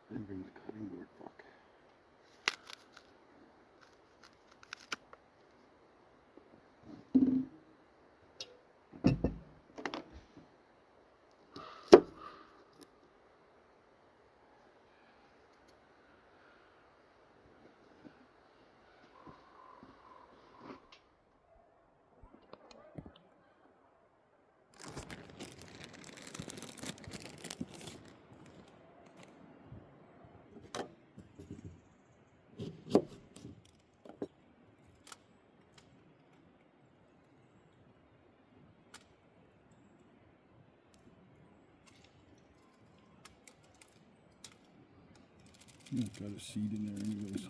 And bring the cutting board, fuck. Got a seed in there anyways.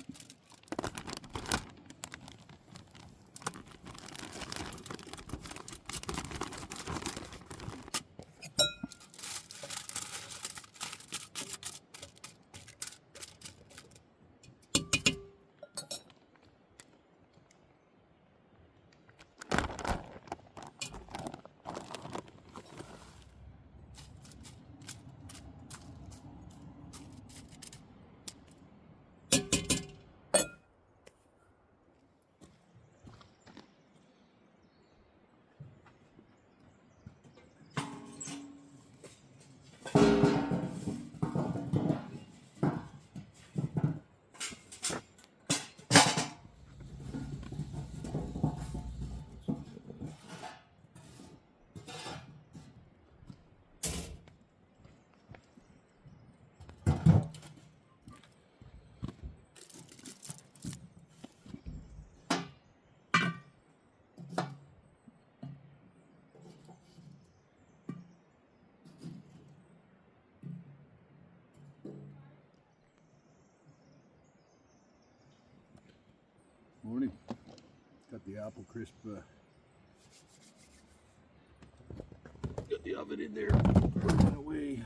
morning. Got the apple crisp. Got the oven in there, burning away.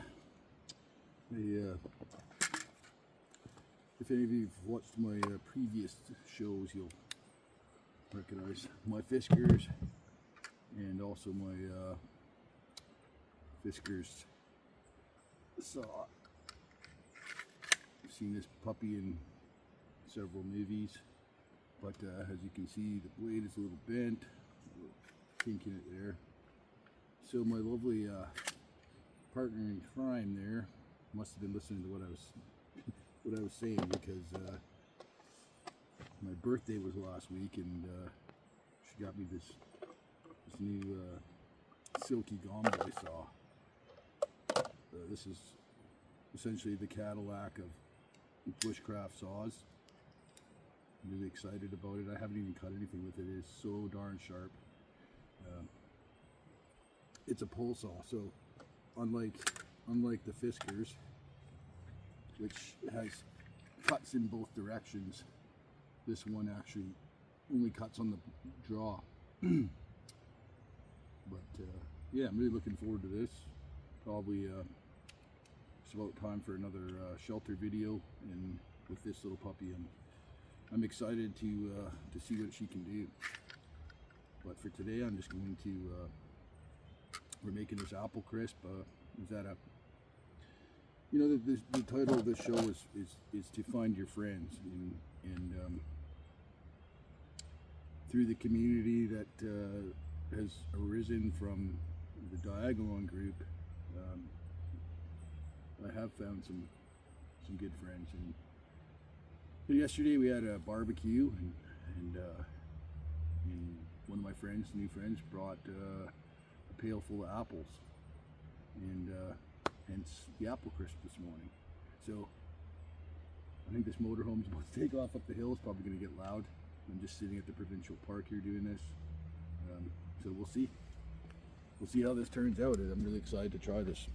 If any of you have watched my previous shows, you'll recognize my Fiskars and also my Fiskars saw. I've seen this puppy in several movies, but as you can see, the blade is a little bent, a little kink in it there. So my lovely partner in crime there must have been listening to what I was saying, because my birthday was last week, and she got me this new silky gombo saw. This is essentially the Cadillac of bushcraft saws. I'm really excited about it. I haven't even cut anything with it. It is so darn sharp. It's a pole saw, so unlike the Fiskars, which has cuts in both directions, this one actually only cuts on the draw. But yeah, I'm really looking forward to this. Probably it's about time for another shelter video, and with this little puppy, I'm excited to see what she can do. But for today, I'm just going to we're making this apple crisp. Is that a, you know, the title of this show is to find your friends, and through the community that has arisen from the Diagolon group, I have found some good friends. And yesterday we had a barbecue, and one of my new friends brought a pail full of apples, and hence the apple crisp this morning. So I think this motorhome's about to take off up the hill. It's probably going to get loud. I'm just sitting at the provincial park here doing this, so we'll see how this turns out. I'm really excited to try this.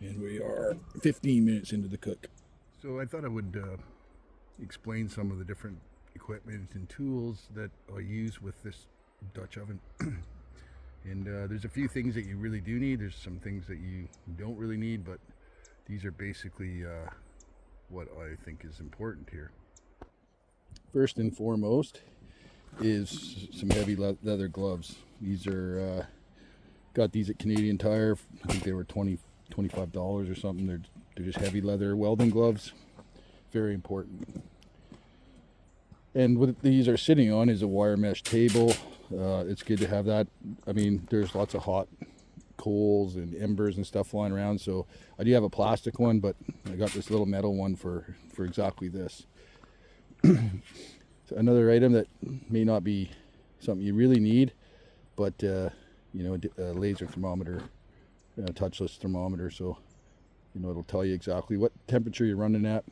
And we are 15 minutes into the cook. So I thought I would explain some of the different equipment and tools that I use with this Dutch oven. And there's a few things that you really do need. There's some things that you don't really need, but these are basically what I think is important here. First and foremost is some heavy leather gloves. These are got these at Canadian Tire. I think they were $25 or something. They're just heavy leather welding gloves. Very important. And what these are sitting on is a wire mesh table. It's good to have that. I mean, there's lots of hot coals and embers and stuff flying around, so I do have a plastic one, but I got this little metal one for exactly this. So another item that may not be something you really need, but you know, a laser thermometer, a touchless thermometer, so you know, it'll tell you exactly what temperature you're running at.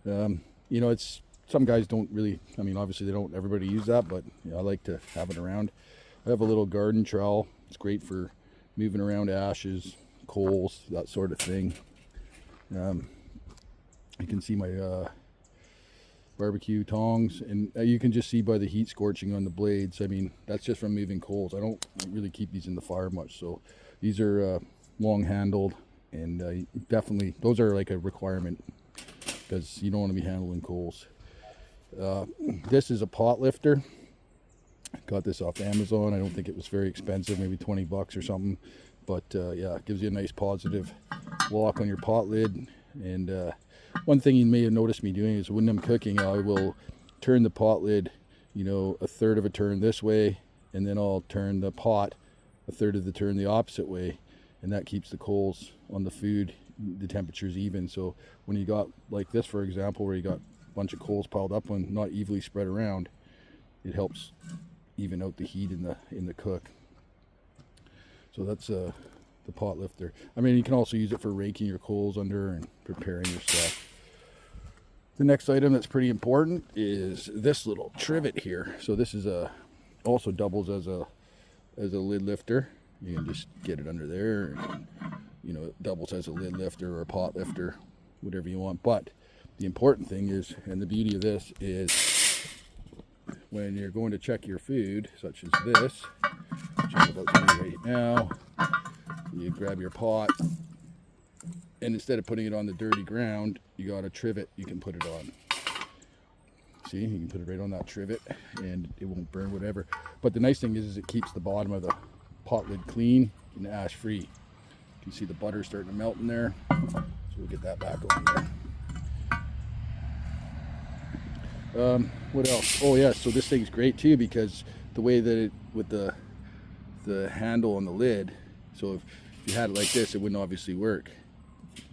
You know, it's, some guys don't really, I mean, obviously they don't, everybody use that, but you know, I like to have it around. I have a little garden trowel. It's great for moving around ashes, coals, that sort of thing. You can see my barbecue tongs, and you can just see by the heat scorching on the blades. I mean, that's just from moving coals. I don't really keep these in the fire much, so these are long handled, and definitely those are like a requirement, because you don't want to be handling coals. This is a pot lifter. Got this off Amazon. I don't think it was very expensive, maybe 20 bucks or something, but yeah, it gives you a nice positive lock on your pot lid. And one thing you may have noticed me doing is when I'm cooking, I will turn the pot lid, you know, a third of a turn this way, and then I'll turn the pot a third of the turn the opposite way. and that keeps the coals on the food, the temperatures even. So when you got like this, for example, where you got a bunch of coals piled up and not evenly spread around, it helps even out the heat in the cook. So that's the pot lifter. I mean, you can also use it for raking your coals under and preparing your stuff. The next item that's pretty important is this little trivet here. So this is also doubles as a lid lifter. You can just get it under there, and, you know, it doubles as a lid lifter or a pot lifter, whatever you want. But the important thing is, and the beauty of this is, when you're going to check your food, such as this, which I'm about to do right now, you grab your pot, and instead of putting it on the dirty ground, you got a trivet you can put it on. See, you can put it right on that trivet and it won't burn, whatever. But the nice thing is it keeps the bottom of the pot lid clean and ash free. You can see the butter starting to melt in there, so we'll get that back on there. What else? Oh yeah, so this thing's great too, because the way that it, with the handle on the lid, so if you had it like this, it wouldn't obviously work.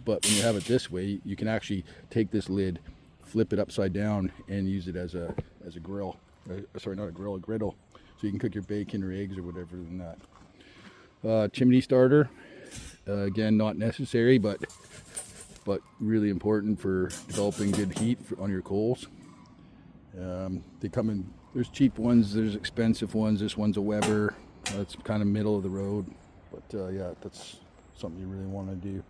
But when you have it this way, you can actually take this lid, flip it upside down, and use it as a grill. Sorry, not a grill, a griddle. So you can cook your bacon or eggs or whatever in that. Chimney starter, again, not necessary, but really important for developing good heat on your coals. They come in, there's cheap ones, there's expensive ones. This one's a Weber. That's kind of middle of the road, but yeah, that's something you really want to do.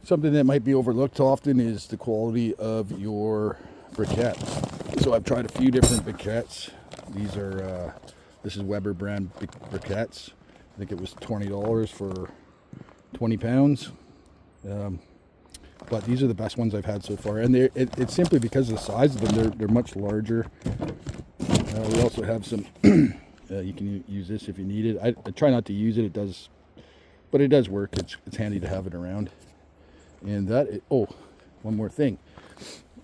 Something that might be overlooked often is the quality of your briquettes. So I've tried a few different briquettes. These are, this is Weber brand briquettes. I think it was $20 for 20 pounds. But these are the best ones I've had so far. And it's simply because of the size of them. They're much larger. We also have some, you can use this if you need it. I try not to use it, but it does work. It's handy to have it around. And oh, one more thing,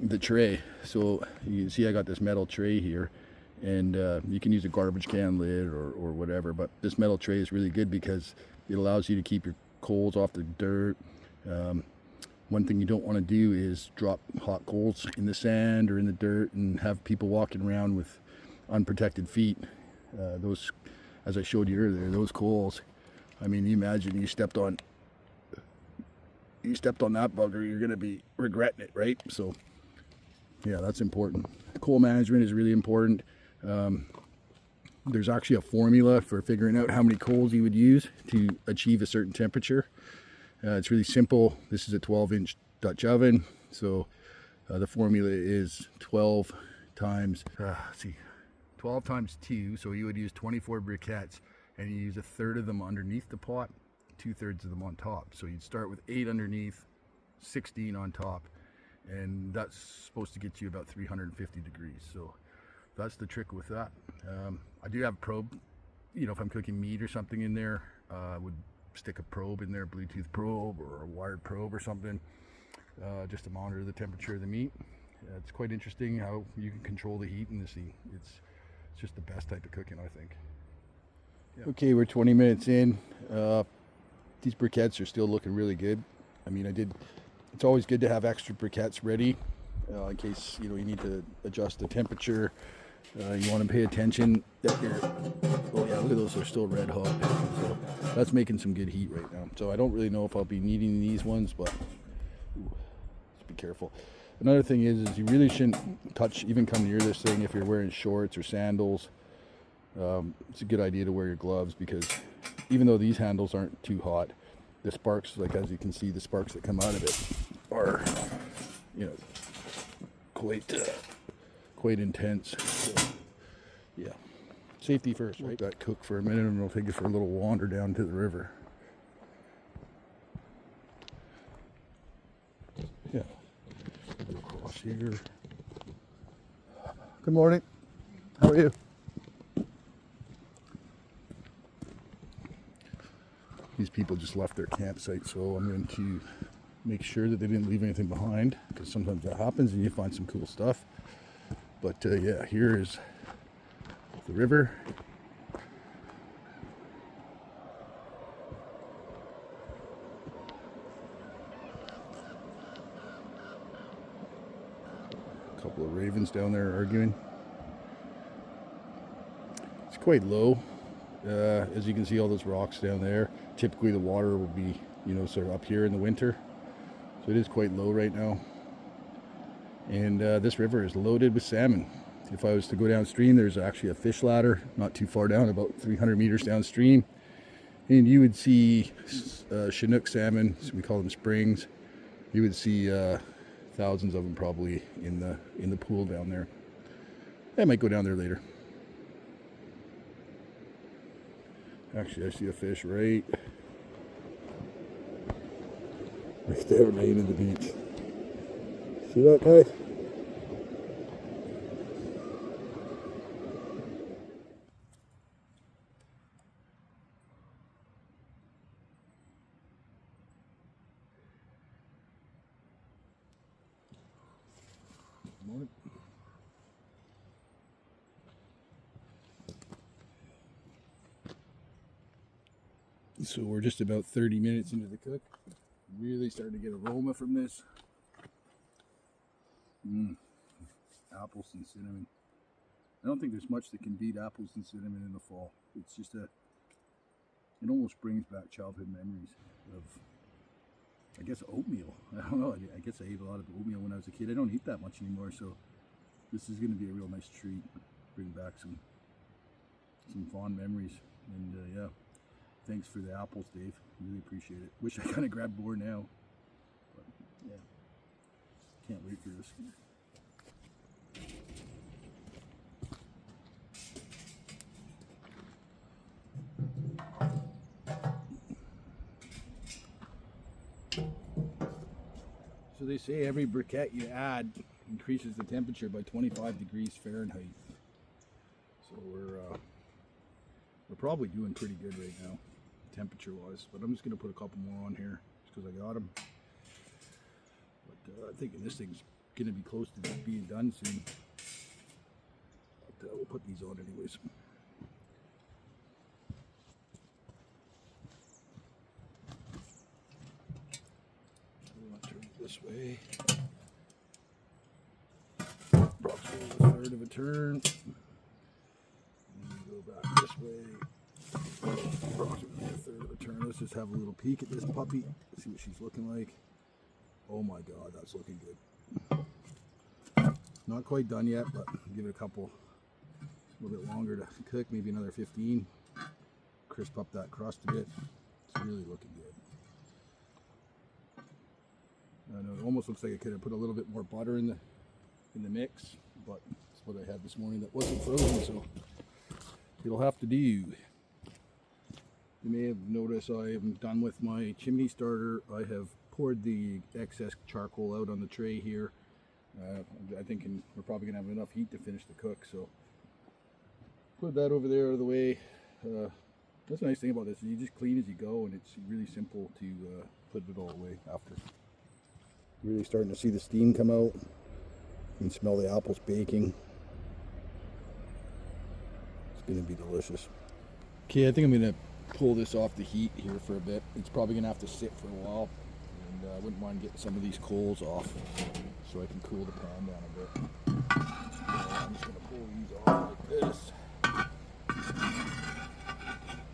the tray. So you can see I got this metal tray here, and you can use a garbage can lid or whatever, but this metal tray is really good because it allows you to keep your coals off the dirt. One thing you don't want to do is drop hot coals in the sand or in the dirt and have people walking around with unprotected feet. Those, as I showed you earlier, those coals, I mean, you imagine you stepped on that bugger, you're going to be regretting it, right? So yeah, that's important. Coal management is really important. There's actually a formula for figuring out how many coals you would use to achieve a certain temperature. It's really simple. This is a 12-inch Dutch oven, so the formula is 12 times 2, so you would use 24 briquettes, and you use 1/3 of them underneath the pot, 2/3 of them on top. So you'd start with 8 underneath, 16 on top, and that's supposed to get you about 350 degrees. So that's the trick with that. I do have a probe. You know, if I'm cooking meat or something in there, I would stick a probe in there, Bluetooth probe or a wired probe or something, just to monitor the temperature of the meat. It's quite interesting how you can control the heat in this thing. It's just the best type of cooking, I think. Yeah. Okay, we're 20 minutes in. These briquettes are still looking really good. I mean, it's always good to have extra briquettes ready in case, you know, you need to adjust the temperature. You want to pay attention that oh yeah, look at those, they're still red hot. So that's making some good heat right now. So I don't really know if I'll be needing these ones, but just be careful. Another thing is you really shouldn't even come near this thing if you're wearing shorts or sandals. It's a good idea to wear your gloves, because even though these handles aren't too hot, the sparks, like as you can see, the sparks that come out of it are, you know, quite intense. So, yeah, safety first, right? Let that cook for a minute, and we'll take it for a little wander down to the river. Yeah, go across here. Good morning. How are you? These people just left their campsite, so I'm going to make sure that they didn't leave anything behind, because sometimes that happens and you find some cool stuff. But yeah, here is the river. couple of ravens down there arguing. It's quite low. As you can see, all those rocks down there. Typically the water will be, sort of up here in the winter. So it is quite low right now. And this river is loaded with salmon. If I was to go downstream, there's actually a fish ladder not too far down, about 300 meters downstream. And you would see Chinook salmon, so we call them springs. You would see thousands of them probably in the pool down there. I might go down there later. Actually, I see a fish right there laying in the beach. See that guy? Morning. So we're just about 30 minutes into the cook. Really starting to get aroma from this. Apples and cinnamon. I don't think there's much that can beat apples and cinnamon in the fall. It's just it almost brings back childhood memories of, I guess, oatmeal. I don't know, I guess I ate a lot of oatmeal when I was a kid. I don't eat that much anymore, so this is going to be a real nice treat. Bring back some fond memories. And yeah, thanks for the apples, Dave. Really appreciate it. Wish I kind of grabbed more now, but yeah, can't wait for this. So they say every briquette you add increases the temperature by 25 degrees Fahrenheit. So we're probably doing pretty good right now, temperature wise. But I'm just gonna put a couple more on here just because I got them. But I'm thinking this thing's gonna be close to being done soon. But we'll put these on anyways. Turn it this way. Approximately a third of a turn. And go back this way. Approximately a third of a turn. Let's just have a little peek at this puppy. See what she's looking like. Oh my God, that's looking good. Not quite done yet, but give it a little bit longer to cook. Maybe another 15. Crisp up that crust a bit. It's really looking good. I know it almost looks like I could have put a little bit more butter in the mix, but it's what I had this morning that wasn't frozen, so it'll have to do. You may have noticed I am done with my chimney starter. I have poured the excess charcoal out on the tray here. I think we're probably gonna have enough heat to finish the cook, so put that over there out of the way. That's the nice thing about this, is you just clean as you go, and it's really simple to put it all away after. Really starting to see the steam come out. You can smell the apples baking. It's going to be delicious. Okay, I think I'm going to pull this off the heat here for a bit. It's probably going to have to sit for a while. And I wouldn't mind getting some of these coals off so I can cool the pan down a bit. So I'm just going to pull these off like this.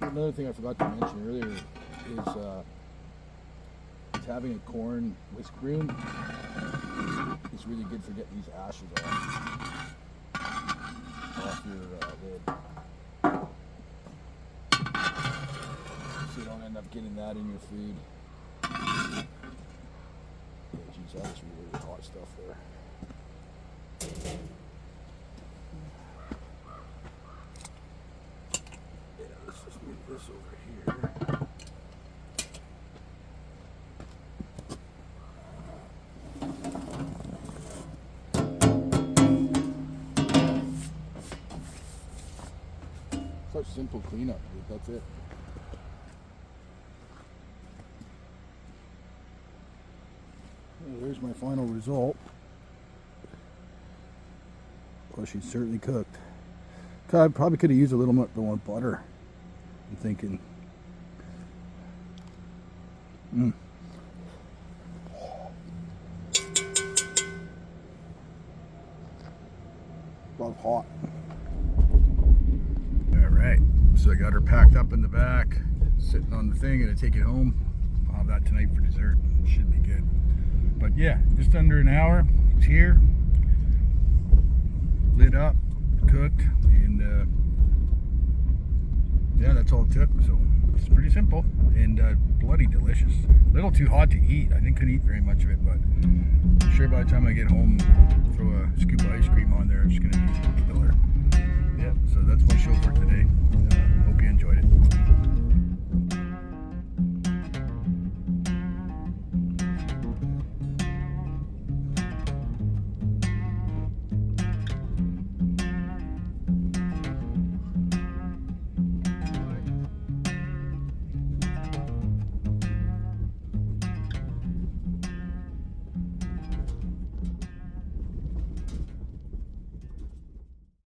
Another thing I forgot to mention earlier is having a corn whisk broom is really good for getting these ashes off your lid. So you don't end up getting that in your food. Oh, geez, that was really hot stuff there. Yeah, let's just move this over here. Such simple cleanup, dude. That's it. Well, there's my final result. Well, she's certainly cooked. I probably could have used a little bit more butter. I'm thinking. love hot. All right, so I got her packed up in the back, sitting on the thing, and I take it home. I'll have that tonight for dessert. Should be good. But yeah, just under an hour. It's here, lit up, cooked, and yeah, that's all it took. So it's pretty simple and bloody delicious. A little too hot to eat. I couldn't eat very much of it, but I'm sure by the time I get home, throw a scoop of ice cream on there, it's gonna be killer. Yeah, so that's my show for today.